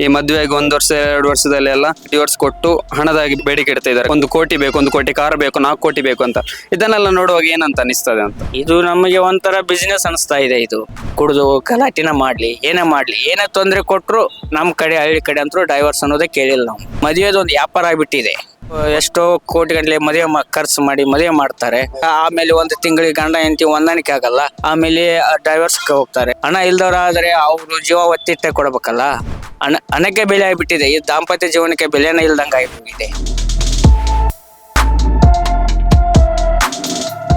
ಈ ಮದುವೆಗೆ 1 ವರ್ಷ 2 ವರ್ಷದಲ್ಲಿ ಎಲ್ಲ ಡಿವೋರ್ಸ್ ಕೊಟ್ಟು ಹಣದಾಗಿ ಬೇಡಿಕೆ ಇಡ್ತಾ ಇದ್ದಾರೆ. 1 ಕೋಟಿ ಬೇಕು, 1 ಕೋಟಿ ಕಾರ್ ಬೇಕು, 4 ಕೋಟಿ ಬೇಕು ಅಂತ. ಇದನ್ನೆಲ್ಲ ನೋಡುವಾಗ ಏನಂತ ಅನಿಸ್ತದೆ ಅಂತ? ಇದು ನಮಗೆ ಒಂಥರ ಬಿಸಿನೆಸ್ ಅನಿಸ್ತಾ ಇದೆ. ಇದು ಕುಡಿದು ಗಲಾಟಿನ ಮಾಡ್ಲಿ, ಏನೇ ತೊಂದರೆ ಕೊಟ್ರು ನಮ್ಮ ಕಡೆ ಹಳ್ಳಿ ಕಡೆ ಅಂತೂ ಡೈವರ್ಸ್ ಅನ್ನೋದೇ ಕೇಳಿಲ್ಲ ನಾವು. ಮದುವೆದು ಒಂದು ವ್ಯಾಪಾರ ಆಗ್ಬಿಟ್ಟಿದೆ. ಎಷ್ಟೋ ಕೋಟಿಗಟ್ಟಲೆ ಮದುವೆ ಖರ್ಚು ಮಾಡಿ ಮದುವೆ ಮಾಡ್ತಾರೆ. ಆಮೇಲೆ 1 ತಿಂಗಳಿಗೆ ಗಂಡ ಹೆಂಡತಿ ಹೊಂದಾಣಿಕೆ ಆಗಲ್ಲ. ಆಮೇಲೆ ಡೈವರ್ಸ್ ಹೋಗ್ತಾರೆ. ಹಣ ಇಲ್ದವ್ರಾದ್ರೆ ಅವ್ರು ಜೀವ ಒತ್ತಿಟ್ಟೆ ಕೊಡ್ಬೇಕಲ್ಲ. ಹಣಕ್ಕೆ ಬೆಲೆ ಆಗ್ಬಿಟ್ಟಿದೆ. ಈ ದಾಂಪತ್ಯ ಜೀವನಕ್ಕೆ ಬೆಲೆನೇ ಇಲ್ದಂಗ ಆಗ್ಬಿಟ್ಟಿದೆ.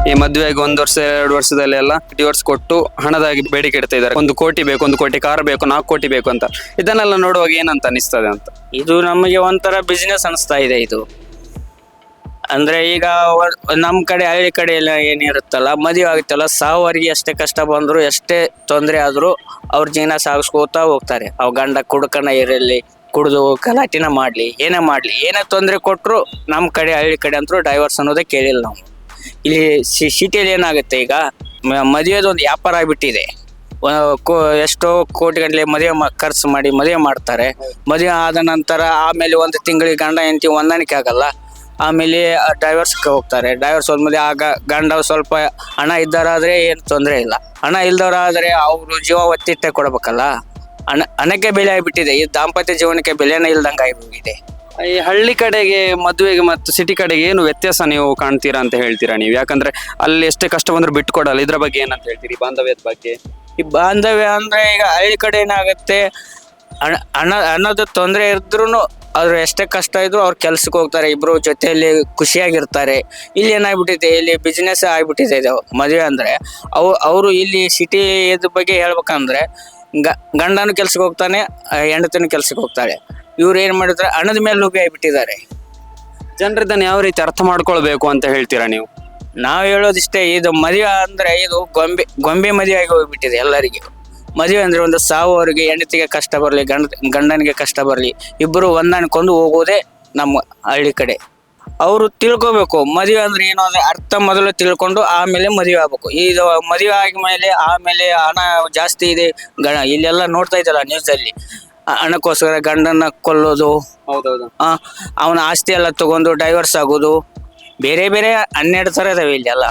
ಈ ಮದುವೆಗೆ 1 ವರ್ಷ 2 ವರ್ಷದಲ್ಲಿ ಎಲ್ಲ ಡಿವೋರ್ಸ್ ಕೊಟ್ಟು ಹಣದಾಗಿ ಬೇಡಿಕೆ ಇಡ್ತಾ ಇದ್ದಾರೆ. 1 ಕೋಟಿ ಬೇಕು, 1 ಕೋಟಿ ಕಾರ್ ಬೇಕು, 4 ಕೋಟಿ ಬೇಕು ಅಂತ. ಇದನ್ನೆಲ್ಲ ನೋಡುವಾಗ ಏನಂತ ಅನಿಸ್ತದೆ ಅಂತ? ಇದು ನಮಗೆ ಒಂಥರ ಬಿಸಿನೆಸ್ ಅನಿಸ್ತಾ ಇದೆ. ಇದು ಅಂದ್ರೆ ಈಗ ನಮ್ಮ ಕಡೆ ಹಳ್ಳಿ ಕಡೆ ಎಲ್ಲ ಏನಿರುತ್ತಲ್ಲ, ಮದುವೆ ಆಗುತ್ತಲ್ಲ, ಸಾವರಿಗೆ ಎಷ್ಟೇ ಕಷ್ಟ ಬಂದ್ರು ಎಷ್ಟೇ ತೊಂದರೆ ಆದ್ರೂ ಅವ್ರ ಜೀವನ ಸಾಗಿಸ್ಕೋತಾ ಹೋಗ್ತಾರೆ. ಅವ್ ಗಂಡ ಕುಡ್ಕನ ಇರಲಿ, ಕುಡಿದು ಗಲಾಟಿನ ಮಾಡ್ಲಿ, ಏನೇ ತೊಂದರೆ ಕೊಟ್ರು ನಮ್ಮ ಕಡೆ ಹಳ್ಳಿ ಕಡೆ ಅಂತೂ ಡೈವರ್ಸ್ ಅನ್ನೋದೇ ಕೇಳಿಲ್ಲ ನಾವು. ಇಲ್ಲಿ ಸಿಟಿಯಲ್ಲಿ ಏನಾಗುತ್ತೆ, ಈಗ ಮದುವೆದು ಒಂದು ವ್ಯಾಪಾರ ಆಗ್ಬಿಟ್ಟಿದೆ. ಎಷ್ಟೋ ಕೋಟಿಗಟ್ಟಲೆ ಮದುವೆ ಖರ್ಚು ಮಾಡಿ ಮದುವೆ ಮಾಡ್ತಾರೆ. ಮದುವೆ ಆದ ನಂತರ ಆಮೇಲೆ 1 ತಿಂಗಳಿಗೆ ಗಂಡ ಹೆಂಡತಿ ಹೊಂದಾಣಿಕೆ ಆಗಲ್ಲ. ಆಮೇಲೆ ಡೈವರ್ಸ್ಗೆ ಹೋಗ್ತಾರೆ. ಡೈವರ್ಸ್ ಹೋದ್ಮೇಲೆ ಆಗ ಗಂಡ ಸ್ವಲ್ಪ ಹಣ ಇದ್ದವರಾದ್ರೆ ಏನು ತೊಂದರೆ ಇಲ್ಲ. ಹಣ ಇಲ್ದವರಾದ್ರೆ ಅವರು ಜೀವ ಒತ್ತಿಟ್ಟೆ ಕೊಡ್ಬೇಕಲ್ಲ. ಹಣಕ್ಕೆ ಬೆಲೆ ಆಗ್ಬಿಟ್ಟಿದೆ. ಈ ದಾಂಪತ್ಯ ಜೀವನಕ್ಕೆ ಬೆಲೆನೇ ಇಲ್ದಂಗೆ ಆಗೋಗಿದೆ. ಈ ಹಳ್ಳಿ ಕಡೆಗೆ ಮದುವೆಗೆ ಮತ್ತು ಸಿಟಿ ಕಡೆಗೆ ಏನು ವ್ಯತ್ಯಾಸ ನೀವು ಕಾಣ್ತೀರಾ ಅಂತ ಹೇಳ್ತೀರಾ ನೀವು? ಯಾಕಂದ್ರೆ ಅಲ್ಲಿ ಎಷ್ಟೇ ಕಷ್ಟ ಬಂದ್ರು ಬಿಟ್ಟು ಕೊಡಲ್ಲ. ಇದ್ರ ಬಗ್ಗೆ ಏನಂತ ಹೇಳ್ತೀರಿ, ಬಾಂಧವ್ಯದ ಬಗ್ಗೆ? ಈ ಬಾಂಧವ್ಯ ಅಂದ್ರೆ ಈಗ ಹಳ್ಳಿ ಕಡೆ ಏನಾಗುತ್ತೆ, ಹಣದ ತೊಂದರೆ ಇದ್ರೂ ಅವ್ರು ಎಷ್ಟೇ ಕಷ್ಟ ಇದ್ರು ಅವ್ರು ಕೆಲ್ಸಕ್ಕೆ ಹೋಗ್ತಾರೆ. ಇಬ್ರು ಜೊತೆಯಲ್ಲಿ ಖುಷಿಯಾಗಿರ್ತಾರೆ. ಇಲ್ಲಿ ಏನಾಗ್ಬಿಟ್ಟಿದೆ, ಇಲ್ಲಿ ಬಿಸ್ನೆಸ್ ಆಗ್ಬಿಟ್ಟಿದೆ ಇದು ಮದುವೆ ಅಂದ್ರೆ. ಅವರು ಇಲ್ಲಿ ಸಿಟಿ ಇದ್ರ ಬಗ್ಗೆ ಹೇಳ್ಬೇಕಂದ್ರೆ ಗಂಡನು ಕೆಲ್ಸಕ್ಕೆ ಹೋಗ್ತಾನೆ, ಹೆಂಡತಿನೂ ಕೆಲ್ಸಕ್ಕೆ ಹೋಗ್ತಾಳೆ. ಇವ್ರು ಏನ್ ಮಾಡಿದ್ರೆ ಹಣದ ಮೇಲೆ ಲೋಭಿ ಆಗಿಬಿಟ್ಟಿದ್ದಾರೆ. ಜನರು ಇದನ್ನ ಯಾವ ರೀತಿ ಅರ್ಥ ಮಾಡ್ಕೊಳ್ಬೇಕು ಅಂತ ಹೇಳ್ತೀರಾ ನೀವು? ನಾವು ಹೇಳೋದಿಷ್ಟೇ, ಇದು ಮದುವೆ ಅಂದ್ರೆ ಇದು ಗೊಂಬೆ ಮದುವೆ ಆಗಿ ಹೋಗ್ಬಿಟ್ಟಿದೆ ಎಲ್ಲರಿಗೂ. ಮದುವೆ ಅಂದ್ರೆ ಒಂದು ಸಾವುವರೆಗೆ ಹೆಂಡತಿಗೆ ಕಷ್ಟ ಬರಲಿ, ಗಂಡನಿಗೆ ಕಷ್ಟ ಬರಲಿ, ಇಬ್ಬರು ಹೊಂದಾಣಿಕೊಂಡು ಹೋಗೋದೇ ನಮ್ಮ ಹಳ್ಳಿ ಕಡೆ. ಅವರು ತಿಳ್ಕೊಬೇಕು ಮದುವೆ ಅಂದ್ರೆ ಏನು ಅಂದ್ರೆ ಅರ್ಥ ಮೊದಲು ತಿಳ್ಕೊಂಡು ಆಮೇಲೆ ಮದುವೆ ಆಗ್ಬೇಕು. ಇದು ಮದುವೆ ಆದ್ಮೇಲೆ ಆಮೇಲೆ ಹಣ ಜಾಸ್ತಿ ಇದೆ, ಇಲ್ಲೆಲ್ಲ ನೋಡ್ತಾ ಇದ್ದಲ್ಲ ನ್ಯೂಸಲ್ಲಿ, ಹಣಕ್ಕೋಸ್ಕರ ಗಂಡನ ಕೊಲ್ಲೋದು, ಹೌದೌದು, ಅವನ ಆಸ್ತಿ ಎಲ್ಲ ತಗೊಂಡು ಡೈವರ್ಸ್ ಆಗೋದು, ಬೇರೆ ಬೇರೆ 12 ಥರ ಇದಾವೆ ಇಲ್ಲೆಲ್ಲ.